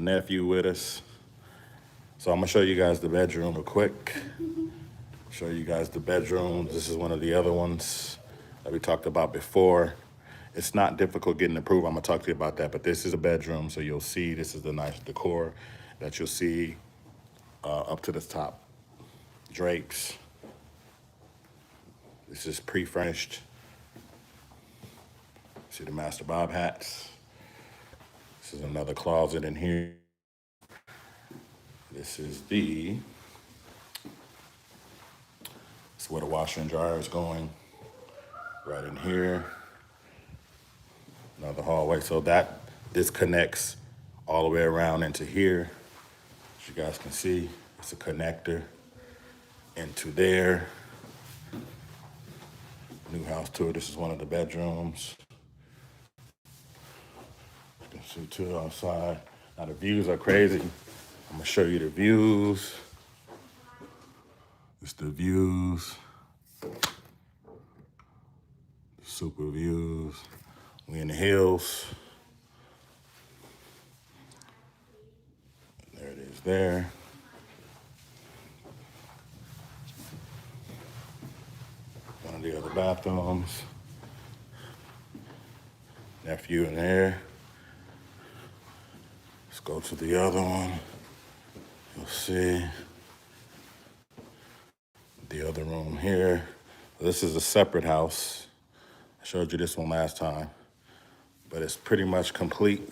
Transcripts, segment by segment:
my nephew with us. So I'm gonna show you guys the bedroom real quick. Show you guys the bedroom. This is one of the other ones that we talked about before. It's not difficult getting approved. I'm gonna talk to you about that, but this is a bedroom, so you'll see this is the nice decor that you'll see up to the top. Drapes. This is pre-furnished. See the Master Bob hats. This is another closet in here. This is where the washer and dryer is going. Right in here. Another hallway. So this connects all the way around into here. As you guys can see, it's a connector into there. New house tour. This is one of the bedrooms. You can see too outside. Now the views are crazy. I'm gonna show you the views. It's the views. Super views. We in the hills. There it is there. One of the other bathrooms. Nephew in there. Let's go to the other one. You'll see the other room here. This is a separate house. I showed you this one last time, but it's pretty much complete.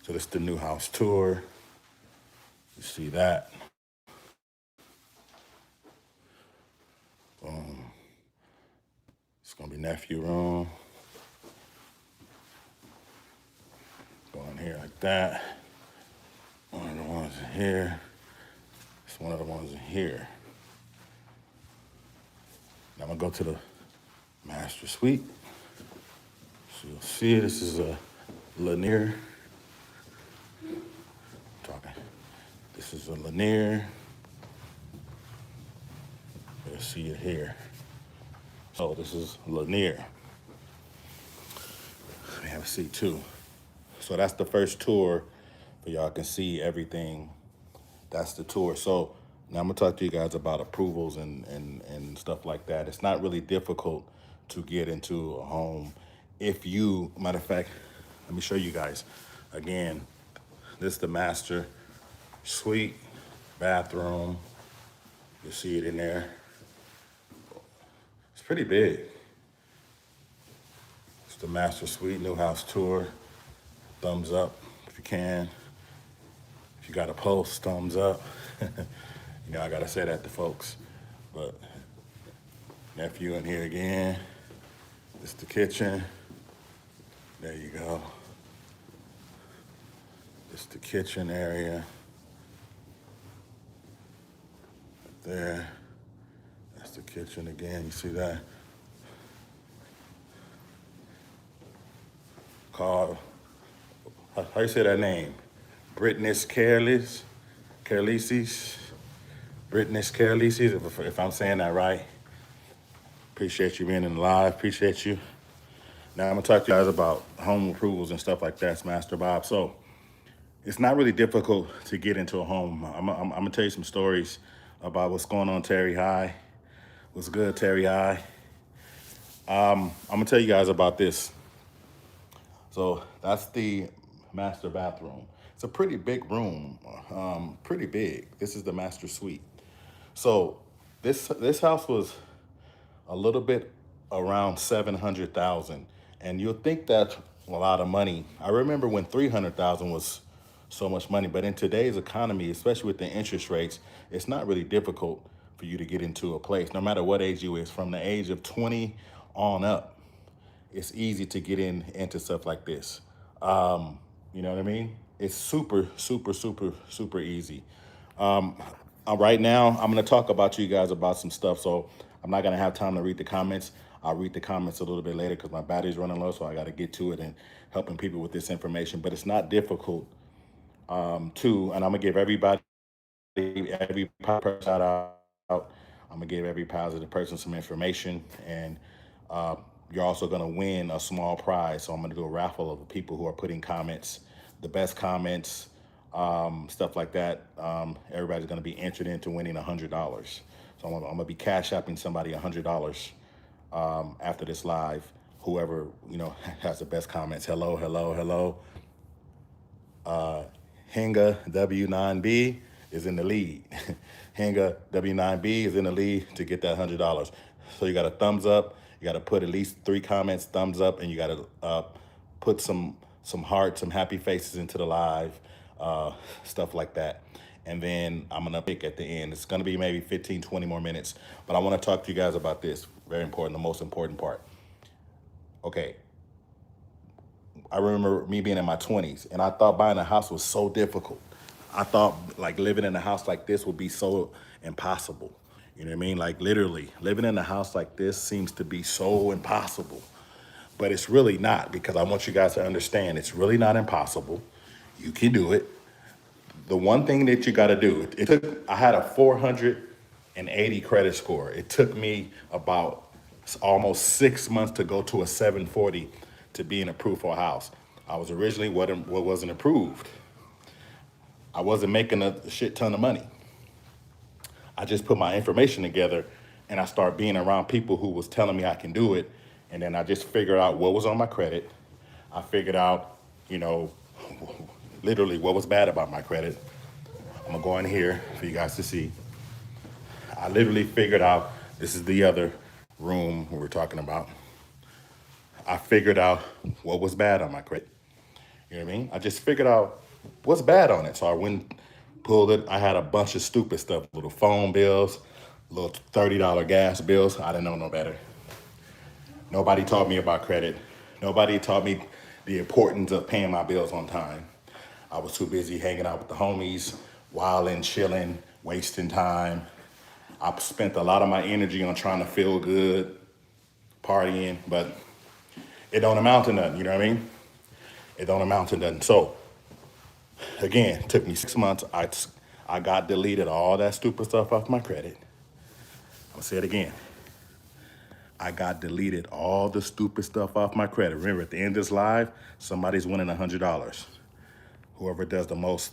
So this is the new house tour. You see that. It's gonna be nephew room. Go in here like that. One of the ones in here. It's one of the ones in here. Now I'm gonna go to the master suite. So you'll see this is a Lanier. This is a Lanier. You'll see it here. So this is Lanier. We have a seat too. So that's the first tour, but y'all can see everything. That's the tour. So now I'm gonna talk to you guys about approvals and stuff like that. It's not really difficult to get into a home. Matter of fact, let me show you guys. Again, this is the master suite, bathroom. You see it in there. It's pretty big. It's the master suite, new house tour. Thumbs up if you can. If you got a post, thumbs up. You know, I gotta say that to folks. But nephew in here again. This is the kitchen. There you go. This is the kitchen area. Right there. That's the kitchen again. You see that? Called, how you say that name? Britness Carelises. Britness Carelises, if I'm saying that right. Appreciate you being in the live. Appreciate you. Now I'm gonna talk to you guys about home approvals and stuff like that. It's Master Bob. So it's not really difficult to get into a home. I'm gonna tell you some stories about what's going on Terry High. What's good, Terry High? I'm gonna tell you guys about this. So that's the master bathroom. It's a pretty big room, pretty big. This is the master suite. So this house was a little bit around 700,000, and you'll think that's a lot of money. I remember when 300,000 was so much money, but in today's economy, especially with the interest rates, it's not really difficult for you to get into a place, no matter what age you is. From the age of 20 on up, it's easy to get into stuff like this. You know what I mean? It's super, super, super, super easy. Right now, I'm gonna talk about to you guys about some stuff, so I'm not gonna have time to read the comments. I'll read the comments a little bit later because my battery's running low, so I gotta get to it and helping people with this information. But it's not difficult and I'm gonna give every person shout out. I'm gonna give every positive person some information, and you're also gonna win a small prize. So I'm gonna do a raffle of the people who are putting comments, the best comments stuff like that. Everybody's going to be entered into winning $100. So I'm going to be cash apping somebody $100 after this live. Whoever has the best comments. Hello, hello, hello. Hinga W9B is in the lead. Hinga W9B is in the lead to get that $100. So you got a thumbs up. You got to put at least 3 comments, thumbs up, and you got to put some hearts, some happy faces into the live, stuff like that. And then I'm gonna pick at the end. It's gonna be maybe 15, 20 more minutes, but I want to talk to you guys about this. Very important, the most important part. Okay, I remember me being in my 20s and I thought buying a house was so difficult. I thought like living in a house like this would be so impossible. You know what I mean? Like literally living in a house like this seems to be so impossible, but it's really not, because I want you guys to understand it's really not impossible. You can do it. The one thing that you got to do, I had a 480 credit score. It took me about almost 6 months to go to a 740 to being approved for a house. I was originally what wasn't approved. I wasn't making a shit ton of money. I just put my information together and I started being around people who was telling me I can do it. And then I just figured out what was on my credit. I figured out, you know, literally what was bad about my credit. I'm gonna go in here for you guys to see. I literally figured out, this is the other room we were talking about. I figured out what was bad on my credit. You know what I mean? I just figured out what's bad on it. So I went, pulled it. I had a bunch of stupid stuff, little phone bills, little $30 gas bills. I didn't know no better. Nobody taught me about credit. Nobody taught me the importance of paying my bills on time. I was too busy hanging out with the homies, wilding, chilling, wasting time. I spent a lot of my energy on trying to feel good, partying, but it don't amount to nothing, you know what I mean? It don't amount to nothing. So again, it took me 6 months. I got deleted all that stupid stuff off my credit. I'm gonna say it again. I got deleted all the stupid stuff off my credit. Remember, at the end of this live, somebody's winning $100. Whoever does the most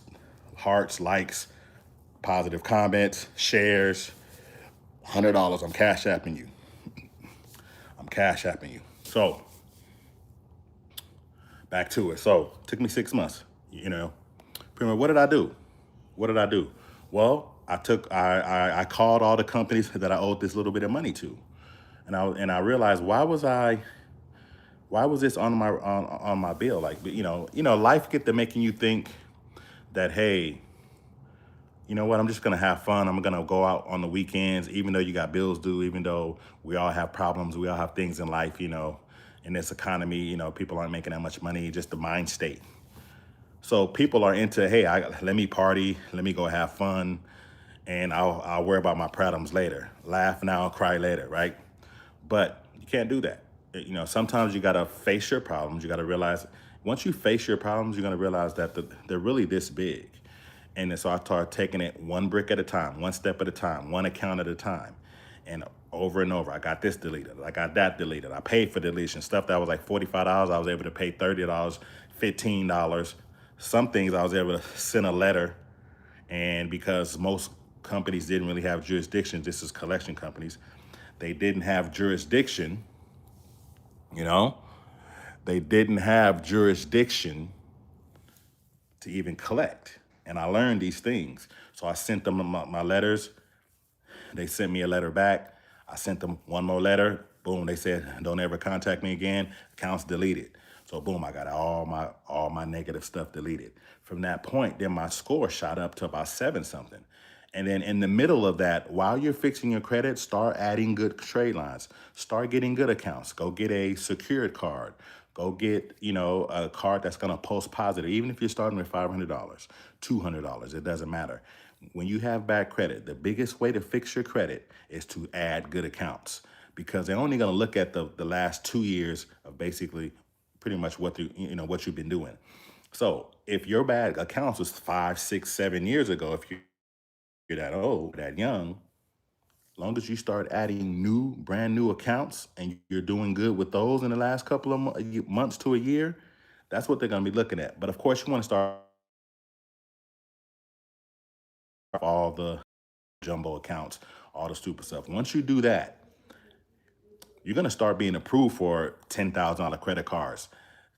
hearts, likes, positive comments, shares, $100. I'm cash apping you. I'm cash apping you. So back to it. So it took me 6 months. Pretty much, what did I do? What did I do? Well, I called all the companies that I owed this little bit of money to, and I realized, why was this on my bill? Like, life get to making you think that, hey, you know what, I'm just gonna have fun. I'm gonna go out on the weekends, even though you got bills due, even though we all have problems, we all have things in life, in this economy, people aren't making that much money, just the mind state. So people are into, hey, let me party, let me go have fun, and I'll worry about my problems later. Laugh now, cry later, right? But you can't do that. Sometimes you gotta face your problems. You gotta realize, once you face your problems, you're gonna realize that they're really this big. And then so I started taking it one brick at a time, one step at a time, one account at a time. And over, I got this deleted, I got that deleted. I paid for deletion. Stuff that was like $45, I was able to pay $30, $15. Some things I was able to send a letter, and because most companies didn't really have jurisdiction, this is collection companies, they didn't have jurisdiction, you know, they didn't have jurisdiction to even collect. And I learned these things. So I sent them my letters. They sent me a letter back. I sent them one more letter. Boom, they said, don't ever contact me again. Accounts deleted. So boom, I got all my negative stuff deleted. From that point, then my score shot up to about 7 something. And then in the middle of that, while you're fixing your credit, start adding good trade lines. Start getting good accounts. Go get a secured card. Go get, a card that's gonna post positive. Even if you're starting with $500, $200, it doesn't matter. When you have bad credit, the biggest way to fix your credit is to add good accounts, because they're only gonna look at the last 2 years of basically pretty much what you've been doing. So if your bad accounts was 5, 6, 7 years ago, if you're that old, that young, long as you start adding brand new accounts and you're doing good with those in the last couple of months to a year, that's what they're going to be looking at. But of course, you want to start all the jumbo accounts, all the stupid stuff. Once you do that, you're gonna start being approved for $10,000 credit cards,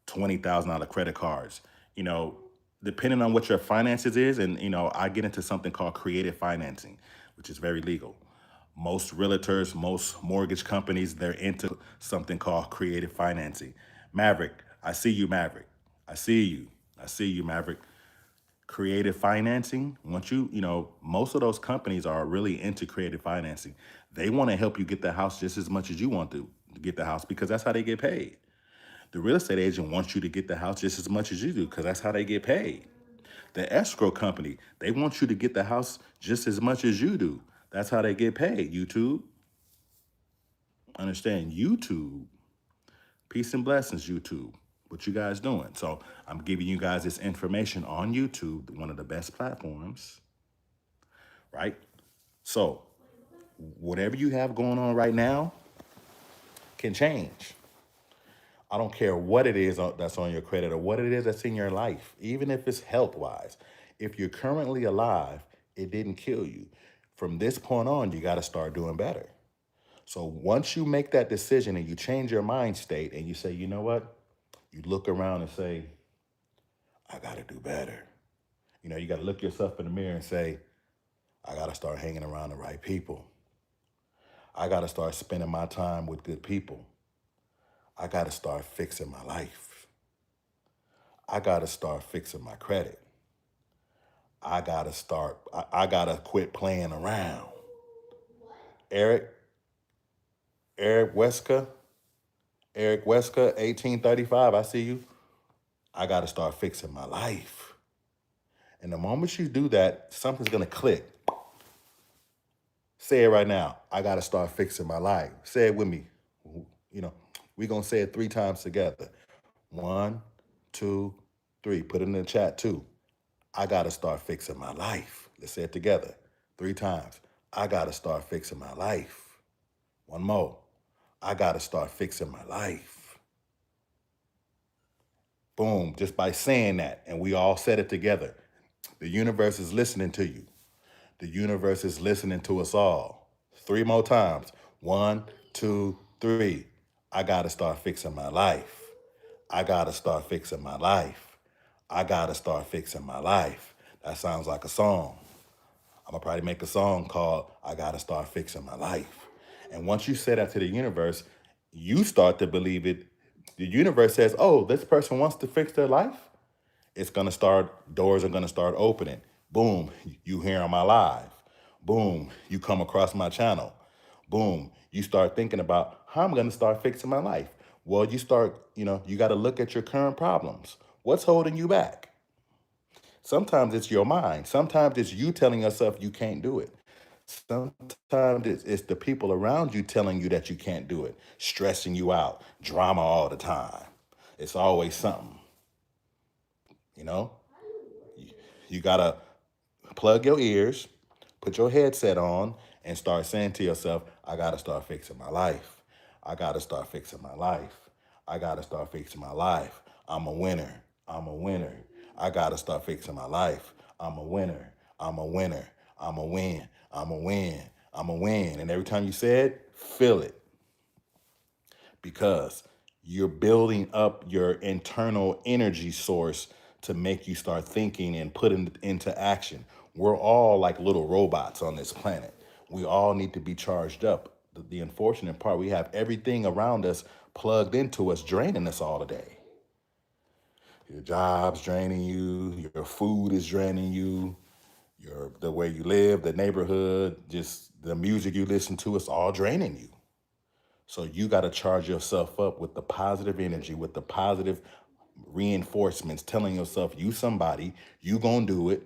$20,000 credit cards. You know, depending on what your finances is, and I get into something called creative financing, which is very legal. Most realtors, most mortgage companies, they're into something called creative financing. Maverick, I see you, Maverick. I see you. I see you, Maverick. Creative financing, once most of those companies are really into creative financing. They want to help you get the house just as much as you want to get the house, because that's how they get paid. The real estate agent wants you to get the house just as much as you do, because that's how they get paid. The escrow company, they want you to get the house just as much as you do. That's how they get paid. YouTube, understand? YouTube, peace and blessings, YouTube. What you guys doing? So I'm giving you guys this information on YouTube, one of the best platforms, right? So whatever you have going on right now can change. I don't care what it is that's on your credit or what it is that's in your life, even if it's health wise. If you're currently alive, it didn't kill you. From this point on, you got to start doing better. So once you make that decision and you change your mind state and you say, you know what? You look around and say, I got to do better. You got to look yourself in the mirror and say, I got to start hanging around the right people. I got to start spending my time with good people. I got to start fixing my life. I got to start fixing my credit. I got to quit playing around. Eric, Eric Weska, Eric Weska, 1835, I see you. I got to start fixing my life. And the moment you do that, something's going to click. Say it right now. I got to start fixing my life. Say it with me. We're going to say it 3 times together. 1, 2, 3. Put it in the chat too. I got to start fixing my life. Let's say it together 3 times. I got to start fixing my life. One more. I got to start fixing my life. Boom. Just by saying that, and we all said it together. The universe is listening to you. The universe is listening to us all. 3 more times. 1, 2, 3. I got to start fixing my life. I got to start fixing my life. I got to start fixing my life. That sounds like a song. I'm going to probably make a song called I Got to Start Fixing My Life. And once you say that to the universe, you start to believe it. The universe says, oh, this person wants to fix their life. It's going to start, doors are going to start opening. Boom, you hear on my live. Boom, you come across my channel. Boom, you start thinking about how I'm going to start fixing my life. Well, you got to look at your current problems. What's holding you back? Sometimes it's your mind. Sometimes it's you telling yourself you can't do it. Sometimes it's the people around you telling you that you can't do it, stressing you out, drama all the time. It's always something, you know? You gotta plug your ears, put your headset on, and start saying to yourself, I gotta start fixing my life. I gotta start fixing my life. I gotta start fixing my life. I'm a winner. I'm a winner. I gotta start fixing my life. I'm a winner. I'm a winner. I'm a win. I'm a win. I'm a win. And every time you say it, feel it, because you're building up your internal energy source to make you start thinking and putting it into action. We're all like little robots on this planet. We all need to be charged up. The unfortunate part, we have everything around us plugged into us, draining us all day. Your job's draining you, your food is draining you, the way you live, the neighborhood, just the music you listen to, it's all draining you. So you got to charge yourself up with the positive energy, with the positive reinforcements, telling yourself you somebody, you gonna do it.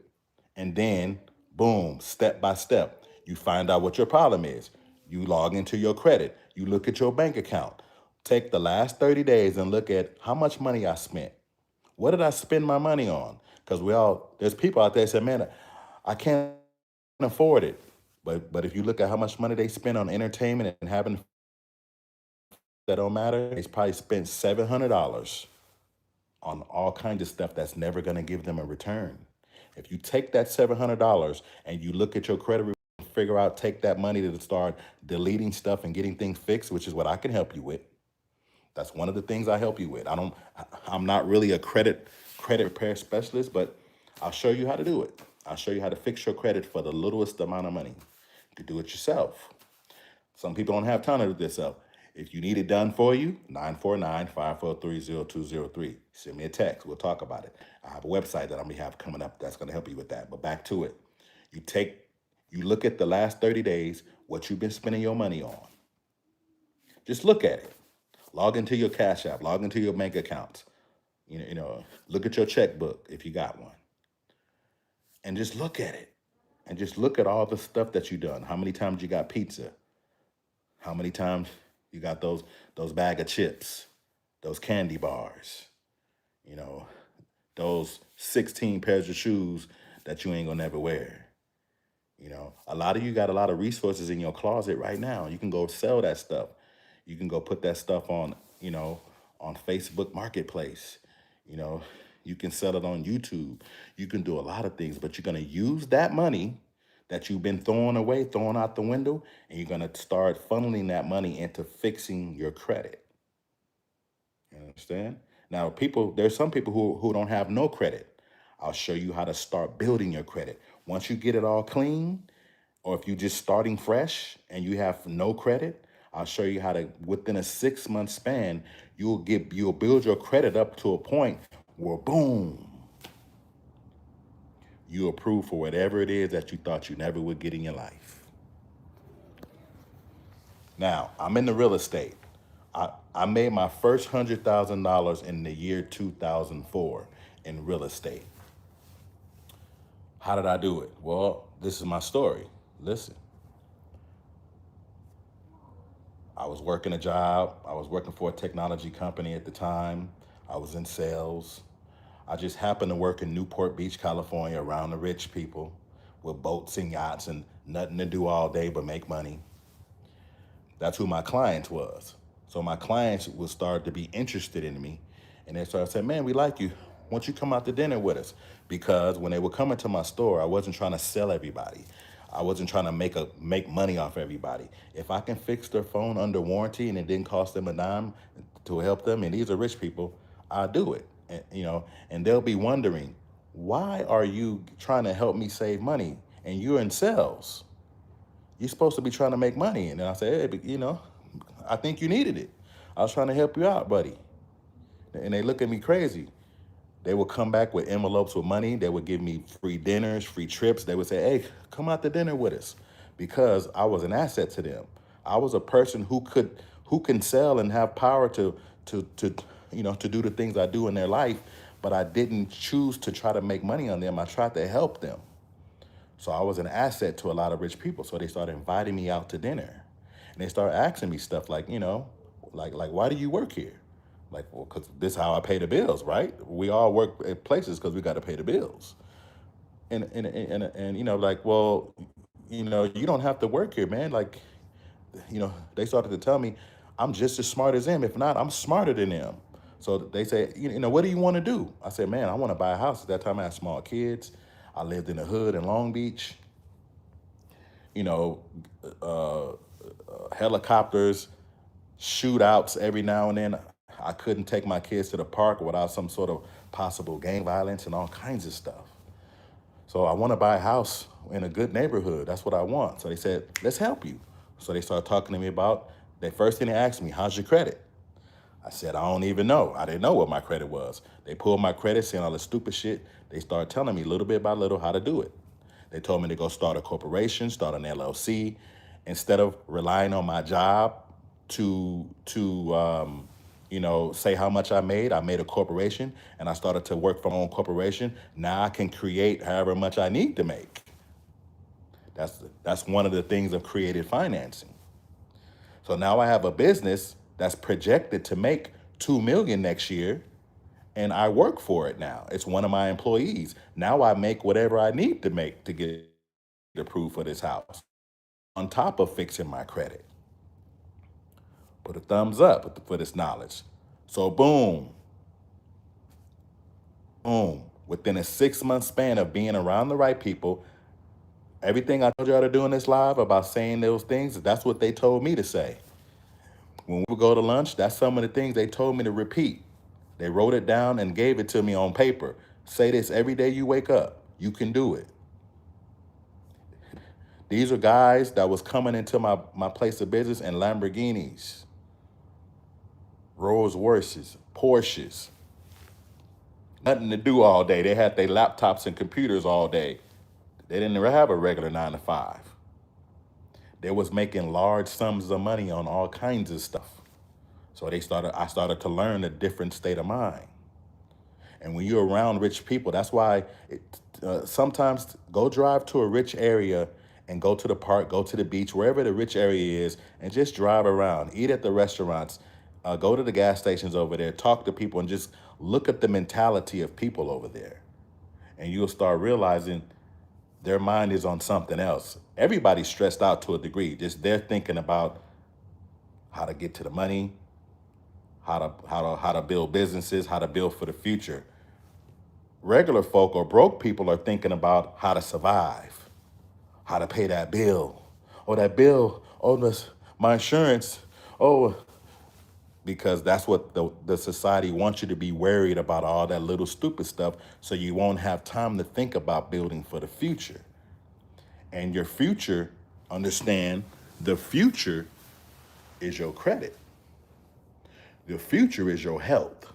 And then, boom, step by step, you find out what your problem is. You log into your credit. You look at your bank account. Take the last 30 days and look at how much money I spent. What did I spend my money on? Because there's people out there that say, man, I can't afford it. But if you look at how much money they spend on entertainment and having that don't matter, they probably spent $700 on all kinds of stuff that's never going to give them a return. If you take that $700 and you look at your credit report, figure out, take that money to start deleting stuff and getting things fixed, which is what I can help you with. That's one of the things I help you with. I'm not really a credit repair specialist, but I'll show you how to do it. I'll show you how to fix your credit for the littlest amount of money. You can do it yourself. Some people don't have time to do this themselves. If you need it done for you, 949-543-0203. Send me a text. We'll talk about it. I have a website that I'm going to have coming up that's going to help you with that. But back to it. You you look at the last 30 days, what you've been spending your money on. Just look at it. Log into your Cash App, log into your bank accounts. Look at your checkbook if you got one. And just look at it. And just look at all the stuff that you've done. How many times you got pizza? How many times you got those bag of chips, those candy bars, those 16 pairs of shoes that you ain't gonna never wear. A lot of you got a lot of resources in your closet right now. You can go sell that stuff. You can go put that stuff on, on Facebook Marketplace. You can sell it on YouTube. You can do a lot of things, but you're gonna use that money that you've been throwing away, throwing out the window, and you're gonna start funneling that money into fixing your credit. You understand? Now, there's some people who don't have no credit. I'll show you how to start building your credit. Once you get it all clean, or if you're just starting fresh and you have no credit, I'll show you how to, within a 6-month span, you'll build your credit up to a point where, boom, you approve for whatever it is that you thought you never would get in your life. Now, I'm in the real estate. I made my first $100,000 in the year 2004 in real estate. How did I do it? Well, this is my story. Listen, I was working a job. I was working for a technology company at the time. I was in sales. I just happened to work in Newport Beach, California, around the rich people with boats and yachts and nothing to do all day but make money. That's who my clients was. So my clients would start to be interested in me, and they started saying, man, we like you. Why don't you come out to dinner with us? Because when they were coming to my store, I wasn't trying to sell everybody. I wasn't trying to make money off everybody. If I can fix their phone under warranty and it didn't cost them a dime to help them, and these are rich people, I'll do it. And they'll be wondering, why are you trying to help me save money? And you're in sales. You're supposed to be trying to make money. And I say, hey, but, I think you needed it. I was trying to help you out, buddy. And they look at me crazy. They would come back with envelopes with money. They would give me free dinners, free trips. They would say, hey, come out to dinner with us, because I was an asset to them. I was a person who can sell and have power to do the things I do in their life, but I didn't choose to try to make money on them. I tried to help them. So I was an asset to a lot of rich people. So they started inviting me out to dinner. And they started asking me stuff like, like why do you work here? Like, well, because this is how I pay the bills, right? We all work at places because we got to pay the bills. And like, well, you don't have to work here, man. Like, they started to tell me I'm just as smart as them. If not, I'm smarter than them. So they say, what do you want to do? I said, man, I want to buy a house. At that time, I had small kids. I lived in the hood in Long Beach. Helicopters, shootouts every now and then. I couldn't take my kids to the park without some sort of possible gang violence and all kinds of stuff. So I want to buy a house in a good neighborhood. That's what I want. So they said, let's help you. So they started talking to me about, the first thing they asked me, how's your credit? I said, I don't even know. I didn't know what my credit was. They pulled my credit, saying all this stupid shit. They started telling me little bit by little how to do it. They told me to go start a corporation, start an LLC. Instead of relying on my job to say how much I made a corporation, and I started to work for my own corporation. Now I can create however much I need to make. That's one of the things of creative financing. So now I have a business that's projected to make $2 million next year, and I work for it now. It's one of my employees. Now I make whatever I need to make to get approved for this house, on top of fixing my credit. Put a thumbs up for this knowledge. So boom, boom. Within a 6 month span of being around the right people, everything I told y'all to do in this live about saying those things, that's what they told me to say. When we would go to lunch, that's some of the things they told me to repeat. They wrote it down and gave it to me on paper. Say this every day you wake up. You can do it. These are guys that was coming into my place of business in Lamborghinis, Rolls Royces, Porsches. Nothing to do all day. They had their laptops and computers all day. They didn't have a regular 9 to 5. They was making large sums of money on all kinds of stuff. So I started to learn a different state of mind. And when you're around rich people, that's why sometimes go drive to a rich area and go to the park, go to the beach, wherever the rich area is, and just drive around, eat at the restaurants, go to the gas stations over there, talk to people, and just look at the mentality of people over there. And you'll start realizing their mind is on something else. Everybody's stressed out to a degree. Just they're thinking about how to get to the money, how to build businesses, how to build for the future. Regular folk or broke people are thinking about how to survive, how to pay that bill. Oh, that bill. Oh, my insurance. Oh, because that's what the society wants you to be worried about, all that little stupid stuff, so you won't have time to think about building for the future. And your future, understand, the future is your credit. The future is your health.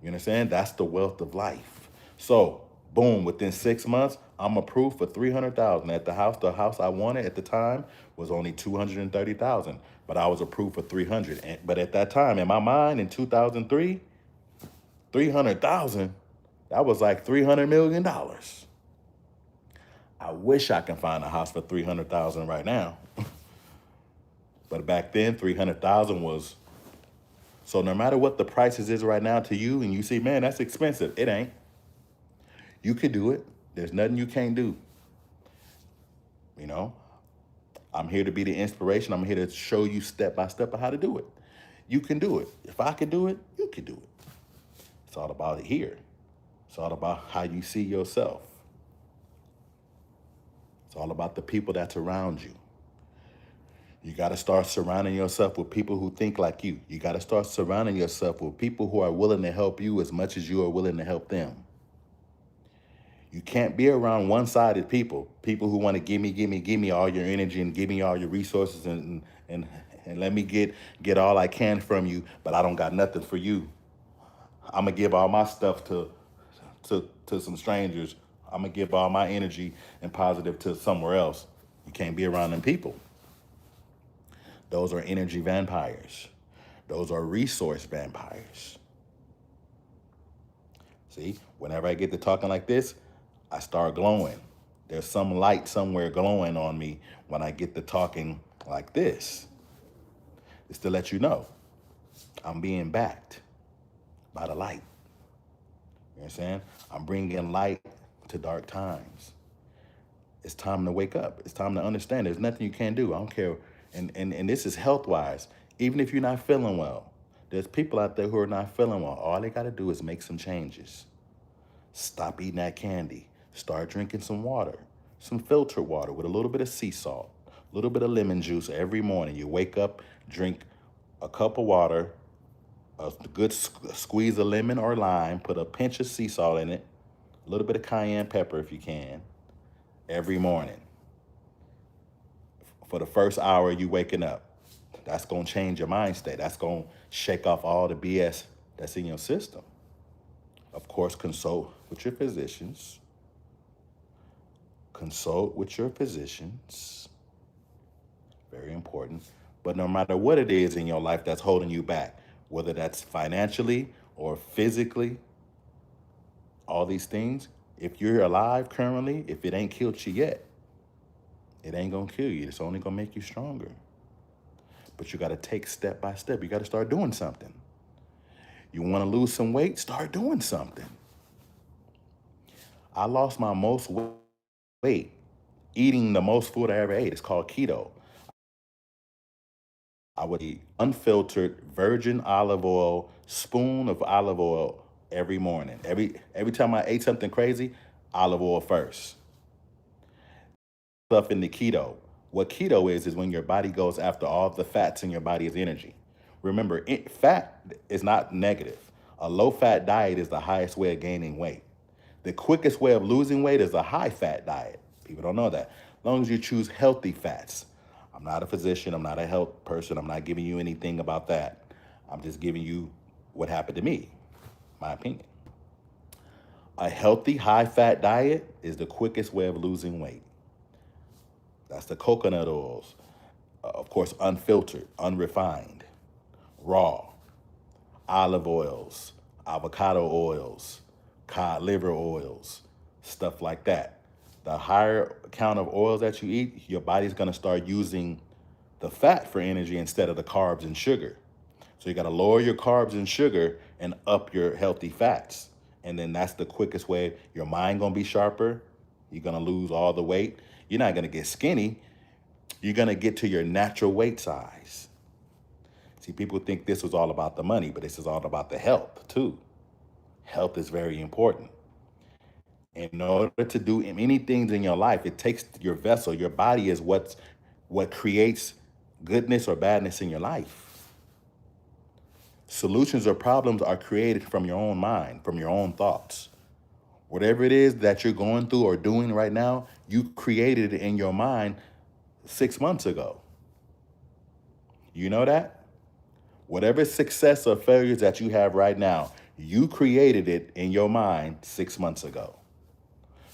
You understand? That's the wealth of life. So, boom, within 6 months, I'm approved for $300,000. At the house I wanted at the time was only $230,000, but I was approved for $300,000. But at that time, in my mind, in 2003, $300,000, that was like $300 million. I wish I can find a house for $300,000 right now. But back then, $300,000 was. So no matter what the prices is right now to you, and you see, man, that's expensive. It ain't. You could do it. There's nothing you can't do. You know, I'm here to be the inspiration. I'm here to show you step by step of how to do it. You can do it. If I can do it, you can do it. It's all about it here. It's all about how you see yourself. It's all about the people that's around you. You got to start surrounding yourself with people who think like you. You got to start surrounding yourself with people who are willing to help you as much as you are willing to help them. You can't be around one-sided people who want to give me all your energy and give me all your resources and let me get all I can from you, but I don't got nothing for you. I'm gonna give all my stuff to some strangers. I'm gonna give all my energy and positive to somewhere else. You can't be around them people. Those are energy vampires. Those are resource vampires. See, whenever I get to talking like this, I start glowing. There's some light somewhere glowing on me when I get to talking like this. It's to let you know I'm being backed by the light. You understand? I'm bringing light to dark times. It's time to wake up. It's time to understand there's nothing you can't do. I don't care. And this is health-wise. Even if you're not feeling well, there's people out there who are not feeling well. All they got to do is make some changes. Stop eating that candy. Start drinking some water, some filtered water with a little bit of sea salt, a little bit of lemon juice every morning. You wake up, drink a cup of water, a good squeeze of lemon or lime, put a pinch of sea salt in it, a little bit of cayenne pepper if you can, every morning. For the first hour you waking up. That's going to change your mind state. That's going to shake off all the BS that's in your system. Of course, consult with your physicians. Consult with your physicians. Very important. But no matter what it is in your life that's holding you back, whether that's financially or physically, all these things, if you're alive currently, if it ain't killed you yet, it ain't going to kill you. It's only going to make you stronger. But you got to take step by step. You got to start doing something. You want to lose some weight? Start doing something. I lost my most weight eating the most food I ever ate. It's called keto. I would eat unfiltered virgin olive oil, spoon of olive oil every morning. Every time I ate something crazy, olive oil first. Stuff in the keto. What keto is when your body goes after all the fats in your body as energy. Remember, fat is not negative. A low fat diet is the highest way of gaining weight. The quickest way of losing weight is a high fat diet. People don't know that. As long as you choose healthy fats. I'm not a physician, I'm not a health person, I'm not giving you anything about that. I'm just giving you what happened to me, my opinion. A healthy high fat diet is the quickest way of losing weight. That's the coconut oils, of course, unfiltered, unrefined, raw, olive oils, avocado oils, cod liver oils, stuff like that. The higher count of oils that you eat, your body's gonna start using the fat for energy instead of the carbs and sugar. So you gotta lower your carbs and sugar and up your healthy fats. And then that's the quickest way. Your mind gonna be sharper. You're gonna lose all the weight. You're not gonna get skinny. You're gonna get to your natural weight size. See, people think this was all about the money, but this is all about the health too. Health is very important. In order to do many things in your life, it takes your vessel. Your body is what creates goodness or badness in your life. Solutions or problems are created from your own mind, from your own thoughts. Whatever it is that you're going through or doing right now, you created it in your mind 6 months ago. You know that? Whatever success or failures that you have right now, you created it in your mind 6 months ago.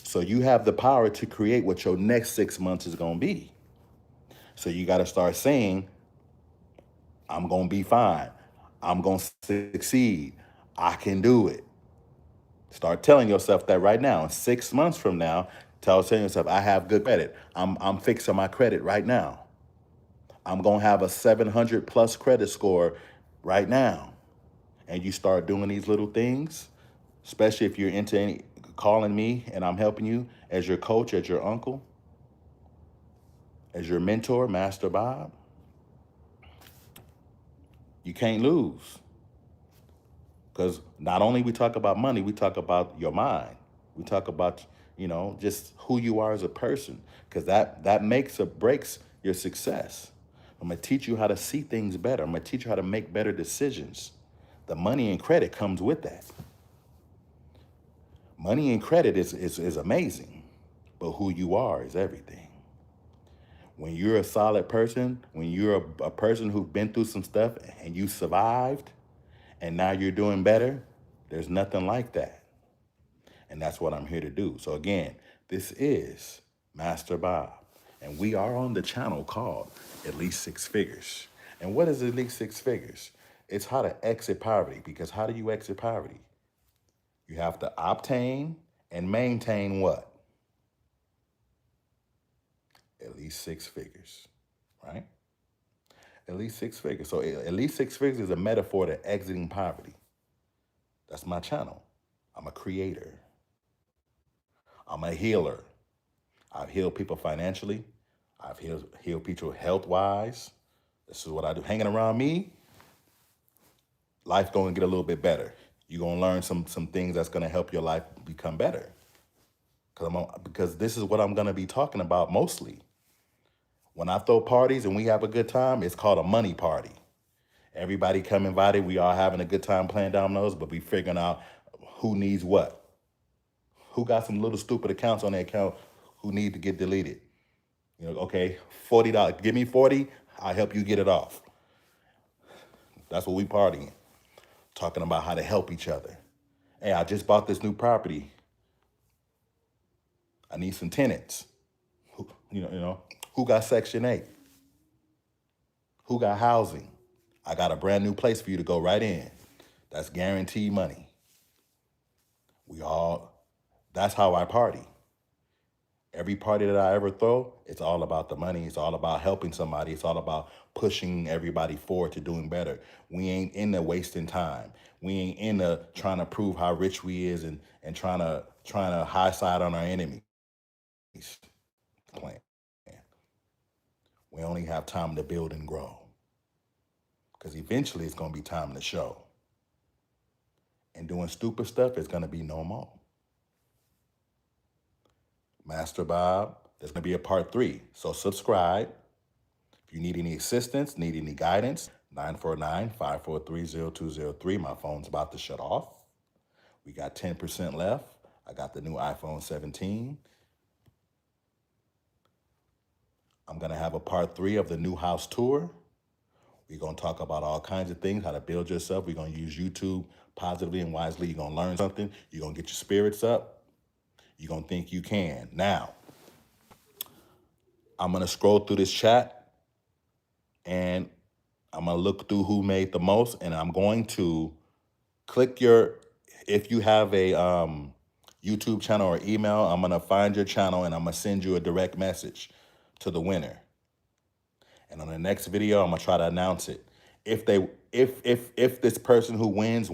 So you have the power to create what your next 6 months is going to be. So you got to start saying, I'm going to be fine. I'm going to succeed. I can do it. Start telling yourself that right now. And 6 months from now, telling yourself, I have good credit. I'm fixing my credit right now. I'm going to have a 700 plus credit score right now. And you start doing these little things, especially if you're into calling me and I'm helping you as your coach, as your uncle, as your mentor, Master Bob, you can't lose. Because not only we talk about money, we talk about your mind. We talk about, just who you are as a person. Because that makes or breaks your success. I'm going to teach you how to see things better. I'm going to teach you how to make better decisions. The money and credit comes with that. Money and credit is amazing, but who you are is everything. When you're a solid person, when you're a person who's been through some stuff and you survived and now you're doing better, there's nothing like that. And that's what I'm here to do. So again, this is Master Bob, and we are on the channel called At Least Six Figures. And what is At Least Six Figures? It's how to exit poverty, because how do you exit poverty? You have to obtain and maintain what? At least six figures, right? At least six figures. So at least six figures is a metaphor to exiting poverty. That's my channel. I'm a creator. I'm a healer. I've healed people financially. I've healed people health-wise. This is what I do. Hanging around me, life going to get a little bit better. You're going to learn some things that's going to help your life become better. Because this is what I'm going to be talking about mostly. When I throw parties and we have a good time, it's called a money party. Everybody come invited. We all having a good time playing dominoes, but we figuring out who needs what. Who got some little stupid accounts on their account who need to get deleted. Okay, $40. Give me 40, I'll help you get it off. That's what we partying. Talking about how to help each other. Hey, I just bought this new property. I need some tenants. Who got Section 8? Who got housing? I got a brand new place for you to go right in. That's guaranteed money. That's how I party. Every party that I ever throw, it's all about the money. It's all about helping somebody. It's all about pushing everybody forward to doing better. We ain't in the wasting time. We ain't in the trying to prove how rich we is and trying to high side on our enemies. Plan. We only have time to build and grow. Because eventually it's going to be time to show. and doing stupid stuff is going to be no more. Master Bob, there's going to be a part 3. So subscribe. If you need any assistance, need any guidance, 949-543-0203. My phone's about to shut off. We got 10% left. I got the new iPhone 17. I'm going to have a part 3 of the new house tour. We're going to talk about all kinds of things, how to build yourself. We're going to use YouTube positively and wisely. You're going to learn something. You're going to get your spirits up. You're going to think you can. Now, I'm going to scroll through this chat, and I'm going to look through who made the most, and I'm going to click if you have a YouTube channel or email, I'm going to find your channel, and I'm going to send you a direct message to the winner. And on the next video, I'm gonna try to announce it. If this person who wins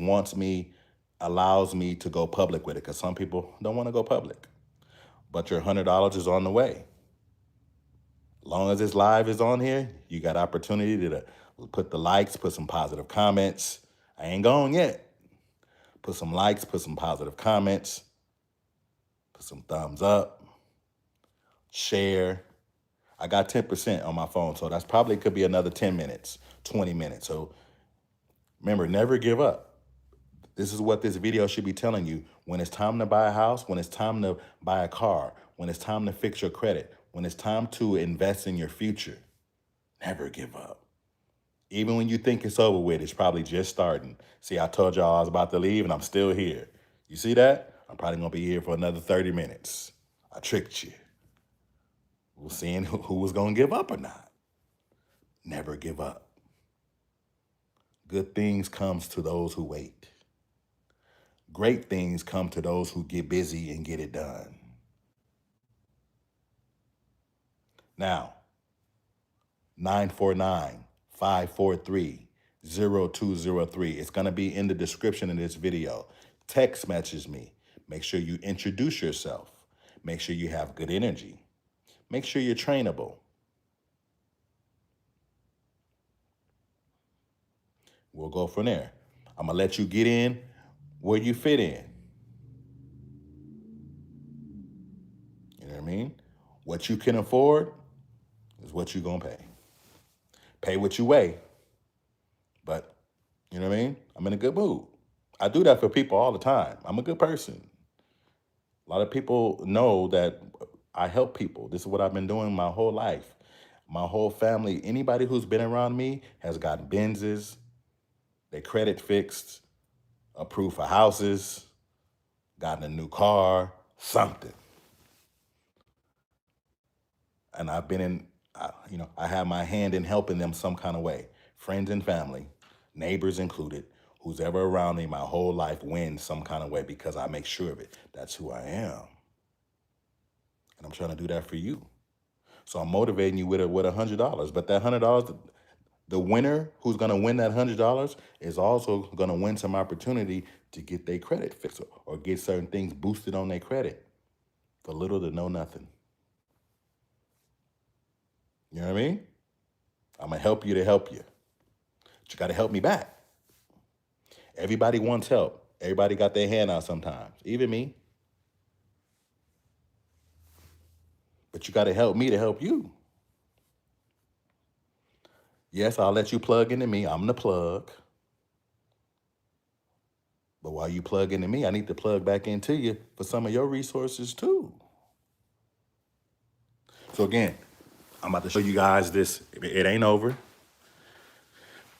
allows me to go public with it, because some people don't want to go public. But your $100 is on the way. As long as this live is on here, you got opportunity to put the likes, put some positive comments. I ain't gone yet. Put some likes, put some positive comments, put some thumbs up, share. I got 10% on my phone, so that's probably could be another 10 minutes, 20 minutes. So remember, never give up. This is what this video should be telling you. When it's time to buy a house, when it's time to buy a car, when it's time to fix your credit, when it's time to invest in your future, never give up. Even when you think it's over with, it's probably just starting. See, I told y'all I was about to leave, and I'm still here. You see that? I'm probably going to be here for another 30 minutes. I tricked you. We'll see who was going to give up or not. Never give up. Good things comes to those who wait. Great things come to those who get busy and get it done. Now, 949-543-0203. It's going to be in the description of this video. Text message me. Make sure you introduce yourself. Make sure you have good energy. Make sure you're trainable. We'll go from there. I'm going to let you get in where you fit in. You know what I mean? What you can afford is what you're going to pay. Pay what you weigh. But, you know what I mean? I'm in a good mood. I do that for people all the time. I'm a good person. A lot of people know that I help people. This is what I've been doing my whole life. My whole family, anybody who's been around me has gotten Benzes, their credit fixed, approved for houses, gotten a new car, something. And I've been I have my hand in helping them some kind of way. Friends and family, neighbors included, who's ever around me my whole life wins some kind of way because I make sure of it. That's who I am. And I'm trying to do that for you. So I'm motivating you with $100. But that $100, the winner who's going to win that $100 is also going to win some opportunity to get their credit fixed or get certain things boosted on their credit for little to no nothing. You know what I mean? I'm going to help you to help you. But you got to help me back. Everybody wants help. Everybody got their hand out sometimes, even me. But you got to help me to help you. Yes, I'll let you plug into me. I'm the plug. But while you plug into me, I need to plug back into you for some of your resources too. So again, I'm about to show you guys this. It ain't over.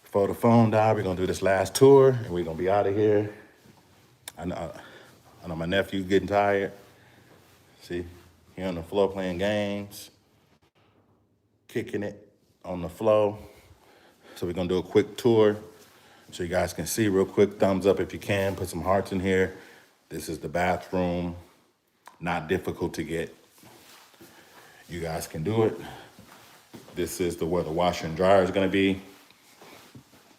Before the phone died, we're going to do this last tour, and we're going to be out of here. I know my nephew's getting tired. See, he on the floor playing games, kicking it on the floor. So we're going to do a quick tour so you guys can see real quick. Thumbs up if you can. Put some hearts in here. This is the bathroom. Not difficult to get. You guys can do it. This is where the washer and dryer is going to be.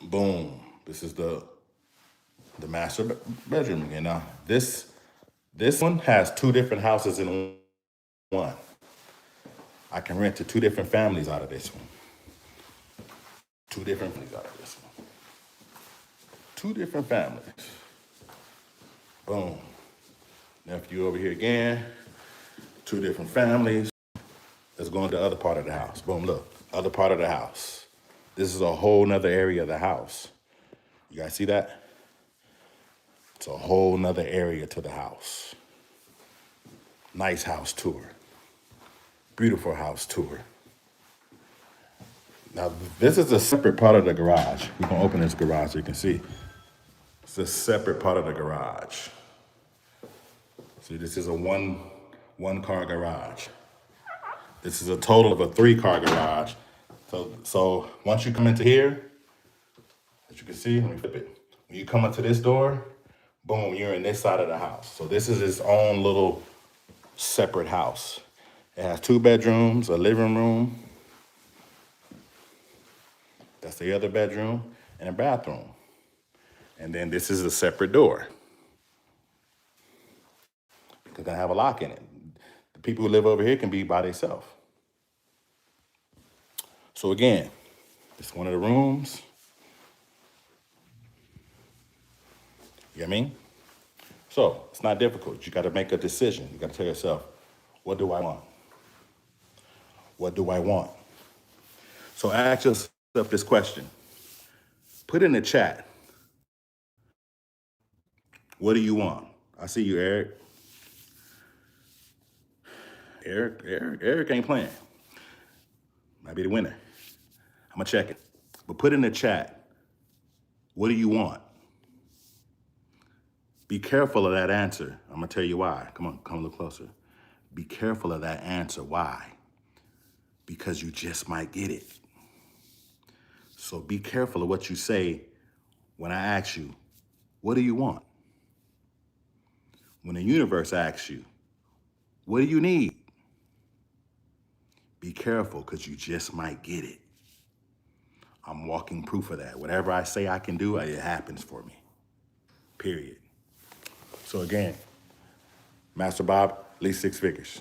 Boom. This is the master bedroom again. Now, this one has 2 different houses in one. I can rent to 2 different families out of this one. 2 different families out of this one. 2 different families. Boom. Nephew over here again. 2 different families. Let's go into the other part of the house. Boom, look, other part of the house. This is a whole nother area of the house. You guys see that? It's a whole nother area to the house. Nice house tour. Beautiful house tour. Now, this is a separate part of the garage. We're gonna open this garage so you can see. It's a separate part of the garage. See, this is a one car garage. This is a total of a 3-car garage. So once you come into here, as you can see, let me flip it. When you come up to this door, boom, you're in this side of the house. So this is its own little separate house. It has 2 bedrooms, a living room. That's the other bedroom, and a bathroom. And then this is a separate door. It's gonna have a lock in it. The people who live over here can be by themselves. So again, it's one of the rooms. You know what I mean? So it's not difficult. You gotta make a decision. You gotta tell yourself, what do I want? What do I want? So ask yourself this question. Put in the chat, what do you want? I see you, Eric. Eric ain't playing. Might be the winner. I'm gonna check it. But put in the chat, what do you want? Be careful of that answer. I'm gonna tell you why. Come on, come a little closer. Be careful of that answer. Why? Because you just might get it. So be careful of what you say when I ask you, what do you want? When the universe asks you, what do you need? Be careful, because you just might get it. I'm walking proof of that. Whatever I say I can do, it happens for me. Period. So again, Master Bob, at least 6 figures.